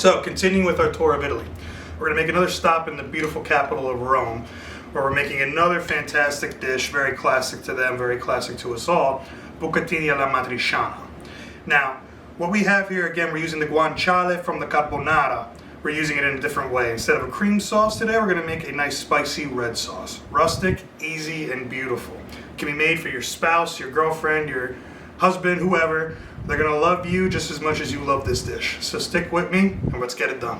So, continuing with our tour of Italy, we're going to make another stop in the beautiful capital of Rome, where we're making another fantastic dish, very classic to them, very classic to us all, Bucatini alla Amatriciana. Now, what we have here, again, we're using the guanciale from the carbonara. We're using it in a different way. Instead of a cream sauce today, we're going to make a nice spicy red sauce. Rustic, easy, and beautiful. It can be made for your spouse, your girlfriend, your husband, whoever. They're going to love you just as much as you love this dish. So stick with me, and let's get it done.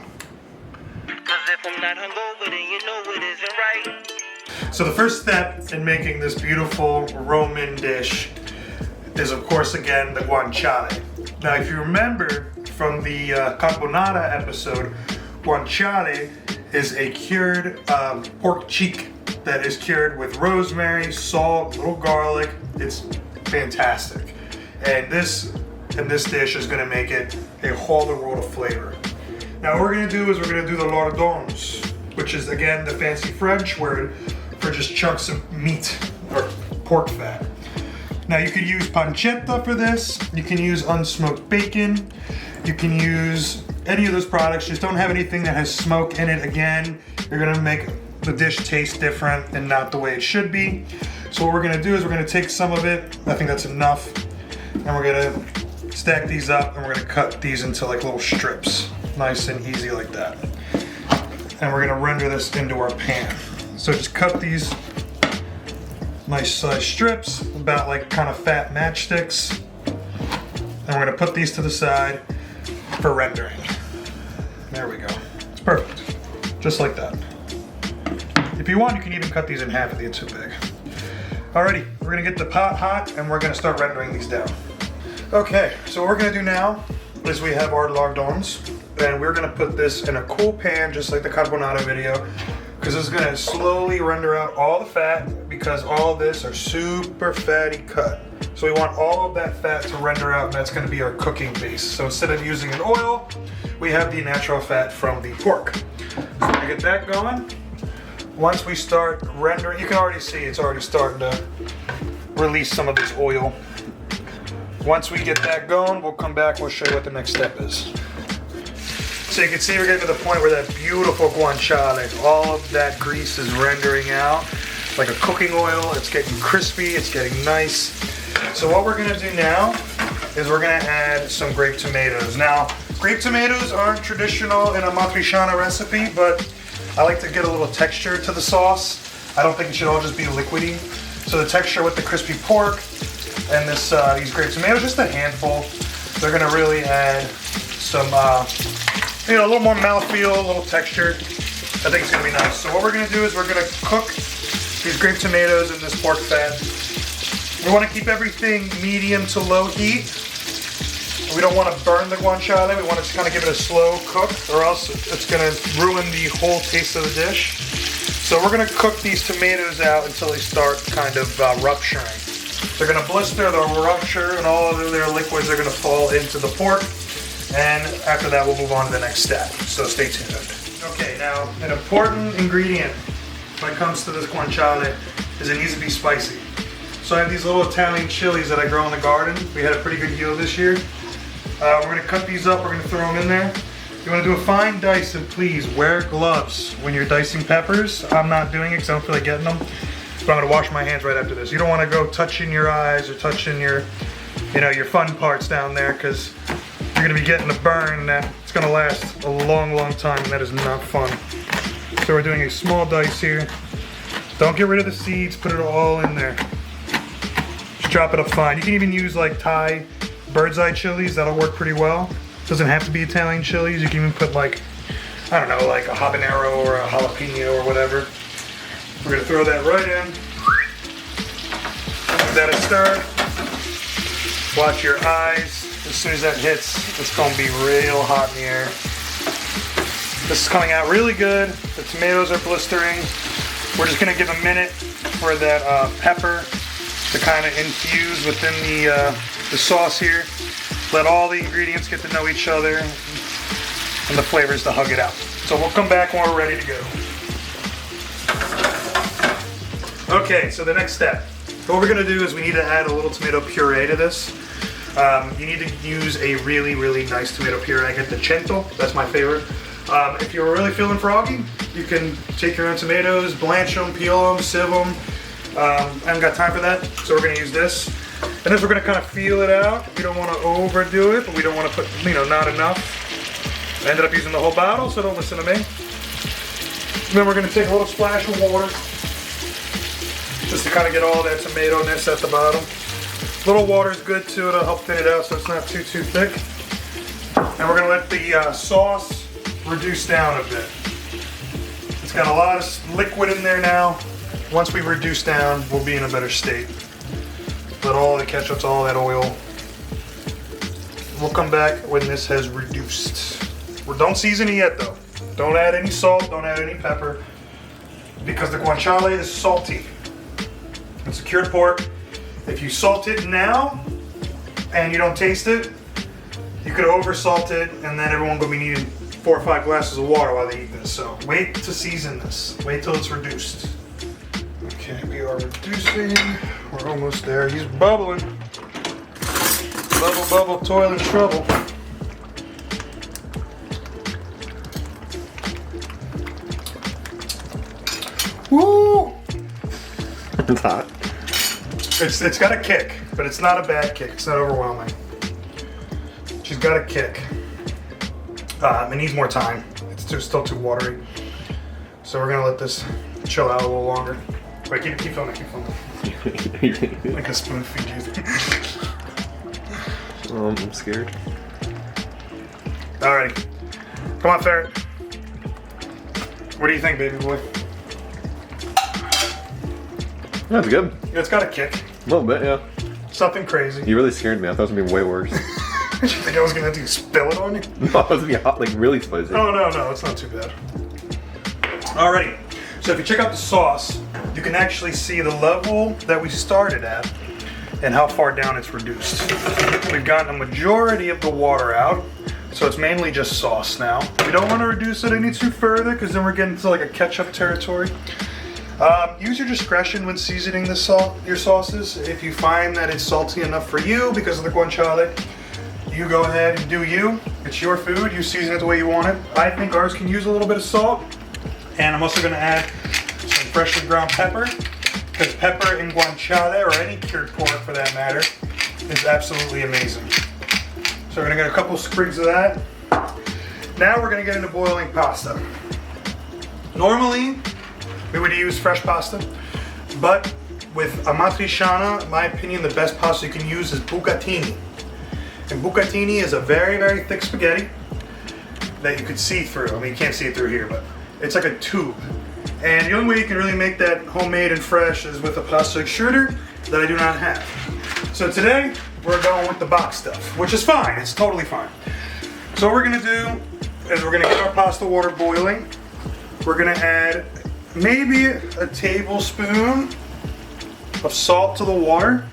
So the first step in making this beautiful Roman dish is, of course, again, the guanciale. Now, if you remember from the carbonara episode, guanciale is a cured pork cheek that is cured with rosemary, salt, little garlic. It's fantastic. And this dish is going to make it a whole other world of flavor. Now, what we're going to do is we're going to do the lardons, which is, again, the fancy French word for just chunks of meat or pork fat. Now, you could use pancetta for this. You can use unsmoked bacon. You can use any of those products. Just don't have anything that has smoke in it. Again, you're gonna make the dish taste different and not the way it should be. So what we're gonna do is we're gonna take some of it. I think that's enough. And we're gonna stack these up and we're gonna cut these into like little strips. Nice and easy like that. And we're gonna render this into our pan. So just cut these nice size strips, about like kind of fat matchsticks. And we're gonna put these to the side for rendering. There we go. It's perfect. Just like that. If you want, you can even cut these in half if they get too big. Alrighty, we're gonna get the pot hot and we're gonna start rendering these down. Okay, so what we're gonna do now is we have our lardons, and we're gonna put this in a cool pan just like the carbonara video, because it's gonna slowly render out all the fat, because all of this are super fatty cut. So we want all of that fat to render out, and that's gonna be our cooking base. So instead of using an oil, we have the natural fat from the pork. So to get that going, once we start rendering, you can already see it's already starting to release some of this oil. Once we get that going, we'll come back, we'll show you what the next step is. So you can see we're getting to the point where that beautiful guanciale, all of that grease is rendering out like a cooking oil. It's getting crispy, it's getting nice. So what we're gonna do now is we're gonna add some grape tomatoes. Now, grape tomatoes aren't traditional in a Amatriciana recipe, but I like to get a little texture to the sauce. I don't think it should all just be liquidy. So the texture with the crispy pork and these grape tomatoes, just a handful, they're gonna really add some a little more mouthfeel, a little texture. I think it's gonna be nice. So what we're gonna do is we're gonna cook these grape tomatoes in this pork fat. We wanna keep everything medium to low heat. We don't wanna burn the guanciale. We wanna just kinda give it a slow cook, or else it's gonna ruin the whole taste of the dish. So we're gonna cook these tomatoes out until they start kind of rupturing. They're gonna blister, they'll rupture, and all of their liquids are gonna fall into the pork. And after that, we'll move on to the next step. So stay tuned. Okay, now an important ingredient when it comes to this guanciale is it needs to be spicy. So I have these little Italian chilies that I grow in the garden. We had a pretty good yield this year. We're gonna cut these up, we're gonna throw them in there. You wanna do a fine dice, and please wear gloves when you're dicing peppers. I'm not doing it because I don't feel like getting them, but I'm gonna wash my hands right after this. You don't wanna go touching your eyes or touching your fun parts down there, because you're gonna be getting a burn that it's gonna last a long, long time, and that is not fun. So we're doing a small dice here. Don't get rid of the seeds, put it all in there. Just chop it up fine. You can even use like Thai bird's eye chilies, that'll work pretty well. Doesn't have to be Italian chilies. You can even put like, I don't know, like a habanero or a jalapeno or whatever. We're gonna throw that right in. Give that a stir. Watch your eyes. As soon as that hits, it's gonna be real hot in the air. This is coming out really good. The tomatoes are blistering. We're just gonna give a minute for that pepper to kind of infuse within the sauce here. Let all the ingredients get to know each other and the flavors to hug it out. So we'll come back when we're ready to go. Okay, so the next step. What we're gonna do is we need to add a little tomato puree to this. You need to use a really, really nice tomato puree. I get the Cento, that's my favorite. If you're really feeling froggy, you can take your own tomatoes, blanch them, peel them, sieve them. I haven't got time for that, so we're gonna use this. And then we're gonna kind of feel it out. We don't wanna overdo it, but we don't wanna put, not enough. I ended up using the whole bottle, so don't listen to me. And then we're gonna take a little splash of water, just to kind of get all that tomato-ness at the bottom. A little water is good too, it'll help thin it out so it's not too thick. And we're gonna let the sauce reduce down a bit. It's got a lot of liquid in there now. Once we reduce down, we'll be in a better state. Let all the ketchup, all that oil. We'll come back when this has reduced. Don't season it yet though. Don't add any salt, don't add any pepper, because the guanciale is salty. It's a cured pork. If you salt it now and you don't taste it, you could over salt it and then everyone will be needing 4 or 5 glasses of water while they eat this. So wait to season this. Wait till it's reduced. Okay, we are reducing. We're almost there. He's bubbling. Bubble, bubble, toil and trouble. Woo! It's hot. It's got a kick, but it's not a bad kick. It's not overwhelming. She's got a kick. It needs more time. It's still too watery. So we're gonna let this chill out a little longer. Wait, keep filming, keep filming. Like a spoon feed you. I'm scared. Alrighty. Come on, ferret. What do you think, baby boy? That's good. It's got a kick. A little bit, yeah. Something crazy. You really scared me. I thought it was gonna be way worse. Did you think I was gonna spill it on you? No, it was gonna be hot, like really spicy. Oh, no, it's not too bad. Alrighty. So if you check out the sauce, you can actually see the level that we started at and how far down it's reduced. We've gotten a majority of the water out, so it's mainly just sauce now. We don't want to reduce it any too further because then we're getting to like a ketchup territory. Use your discretion when seasoning your sauces. If you find that it's salty enough for you because of the guanciale, you go ahead and do you. It's your food. You season it the way you want it. I think ours can use a little bit of salt. And I'm also going to add some freshly ground pepper, because pepper in guanciale, or any cured pork for that matter, is absolutely amazing. So we're going to get a couple sprigs of that. Now we're going to get into boiling pasta. Normally, we would use fresh pasta, but with Amatriciana, in my opinion, the best pasta you can use is Bucatini. And Bucatini is a very, very thick spaghetti that you could see through. I mean, you can't see it through here, but it's like a tube. And the only way you can really make that homemade and fresh is with a pasta extruder that I do not have. So today, we're going with the box stuff, which is fine. It's totally fine. So what we're gonna do is we're gonna get our pasta water boiling. We're gonna add maybe a tablespoon of salt to the water.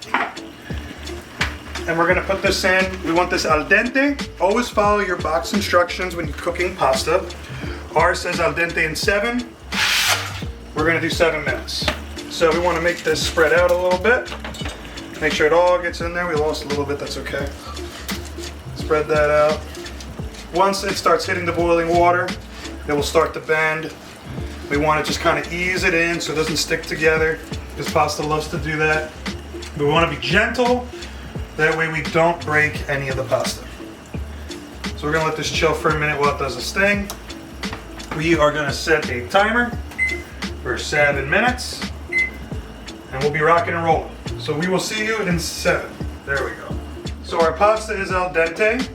And we're gonna put this in. We want this al dente. Always follow your box instructions when you're cooking pasta. Ours says al dente in 7. We're gonna do 7 minutes. So we wanna make this spread out a little bit. Make sure it all gets in there. We lost a little bit, that's okay. Spread that out. Once it starts hitting the boiling water, it will start to bend. We wanna just kind of ease it in so it doesn't stick together, because pasta loves to do that. We wanna be gentle. That way we don't break any of the pasta. So we're gonna let this chill for a minute while it does its thing. We are gonna set a timer for 7 minutes, and we'll be rocking and rolling. So we will see you in 7. There we go. So our pasta is al dente.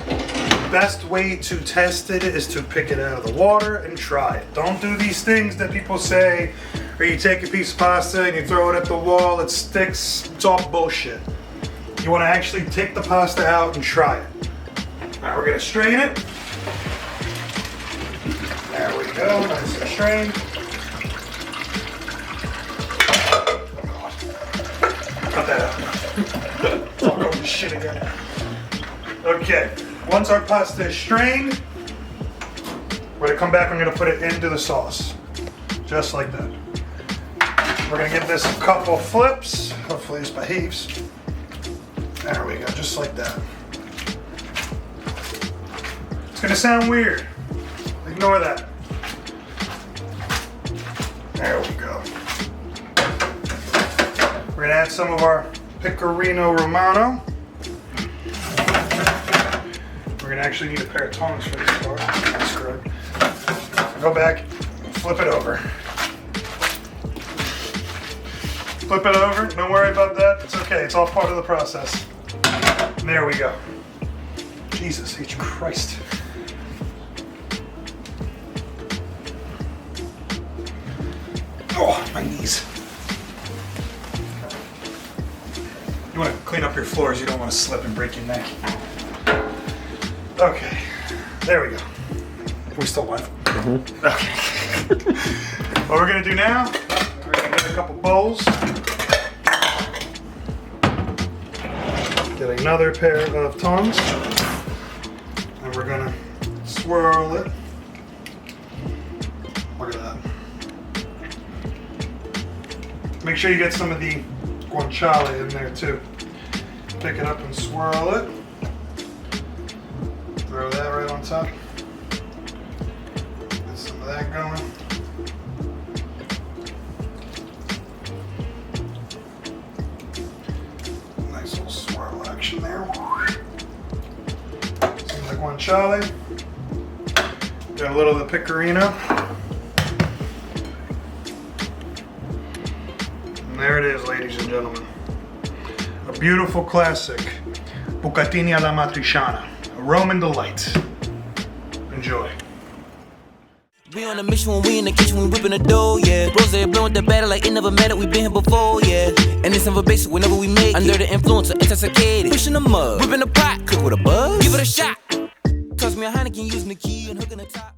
The best way to test it is to pick it out of the water and try it. Don't do these things that people say, where you take a piece of pasta and you throw it at the wall, it sticks. It's all bullshit. You want to actually take the pasta out and try it. All right, we're gonna strain it. There we go, nice and strained. Oh God. Cut that out. It's all going to shit again. Okay, once our pasta is strained, we're gonna come back, I'm gonna put it into the sauce. Just like that. We're gonna give this a couple flips. Hopefully this behaves. There we go, just like that. It's gonna sound weird. Ignore that. There we go. We're gonna add some of our Pecorino Romano. We're gonna actually need a pair of tongs for this part. That's correct. Go back, flip it over. Flip it over, don't worry about that. It's okay, it's all part of the process. And there we go. Jesus H. Christ. Oh, my knees. You want to clean up your floors, you don't want to slip and break your neck. Okay, there we go. Are we still live? Mm-hmm. Okay. What we're gonna do now, we're gonna get a couple bowls. Get another pair of tongs. And we're gonna swirl it. Look at that. Make sure you get some of the guanciale in there too. Pick it up and swirl it. Throw that right on top. Get some of that going. Nice little swirl action there. Some of the guanciale. Got a little of the pecorino. And there it is, ladies and gentlemen. A beautiful classic Bucatini alla Amatriciana. A Roman delight. Enjoy. We on a mission when we in the kitchen, we whipping the dough, yeah. Rose blowing the battle like it never mattered, we been here before, yeah. And it's never basic whenever we make it. Under the influence of intoxicated. Pushing the mud, whipping the pot, cook with a buzz. Give it a shot. Toss me a Heineken using the key and hooking the top.